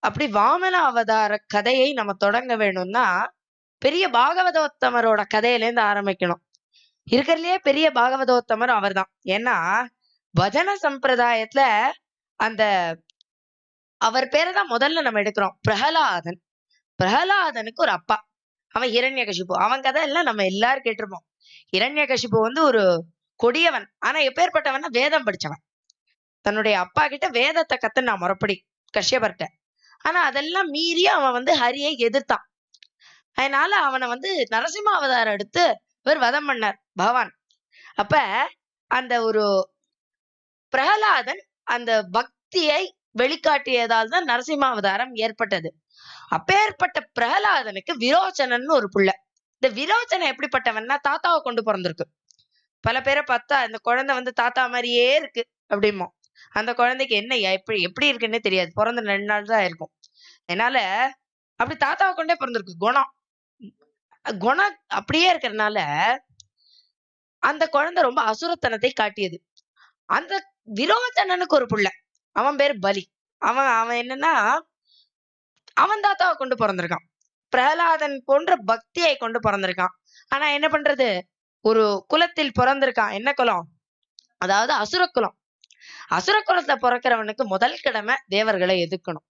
அப்படி வாமன அவதார கதையை நம்ம தொடங்க வேணும்னா பெரிய பாகவதோத்தமரோட கதையில இருந்து ஆரம்பிக்கணும். இருக்கிறதுலயே பெரிய பாகவதோத்தமர் அவர்தான். ஏன்னா பஜன சம்பிரதாயத்துல அந்த அவர் பேரை தான் முதல்ல நம்ம எடுக்கிறோம். பிரகலாதன். பிரகலாதனுக்கு ஒரு அப்பா, அவன் ஹிரண்யகசிபு. அவன் கதை எல்லாம் நம்ம எல்லாரும் கேட்டிருப்போம். ஹிரண்யகசிபு வந்து ஒரு கொடியவன். ஆனா எப்பேற்பட்டவன்னா வேதம் படிச்சவன். தன்னுடைய அப்பா கிட்ட வேதத்தை கத்துனான் முறைப்படி கஷ்யபர்ட்ட. ஆனா அதெல்லாம் மீறி அவன் வந்து ஹரியை எதிர்த்தான். அதனால அவனை வந்து நரசிம்ம அவதாரம் எடுத்து இவர் வதம் பண்ணார் பகவான். அப்ப அந்த ஒரு பிரகலாதன் அந்த பக்தியை வெளிக்காட்டியதால் தான் நரசிம்ம அவதாரம் ஏற்பட்டது. அப்பேற்பட்ட பிரகலாதனுக்கு விரோச்சனன் ஒரு புள்ள. இந்த விரோச்சனை எப்படிப்பட்டவன்னா தாத்தாவை கொண்டு பிறந்திருக்கு. பல பேரை பார்த்தா இந்த குழந்தை வந்து தாத்தா மாதிரியே இருக்கு அப்படிமோ. அந்த குழந்தைக்கு என்ன எப்படி எப்படி இருக்குன்னே தெரியாது. பிறந்த 2 நாள் தான் இருக்கும். அதனால அப்படி தாத்தாவை கொண்டே பிறந்திருக்கு. குணம் குணம் அப்படியே இருக்கிறதுனால அந்த குழந்தை ரொம்ப அசுரத்தனத்தை காட்டியது. அந்த விரோச்சனனுக்கு ஒரு புள்ள, அவன் பேரு பலி. அவன் அவன் என்னன்னா அவன் தாத்தாவை கொண்டு பிறந்திருக்கான். பிரகலாதன் போன்ற பக்தியை கொண்டு பிறந்திருக்கான். ஆனா என்ன பண்றது, ஒரு குலத்தில் பிறந்திருக்கான். என்ன குலம்? அதாவது அசுர குலம். அசுர குலத்துல பிறக்கிறவனுக்கு முதல் கடமை தேவர்களை எதிர்க்கணும்.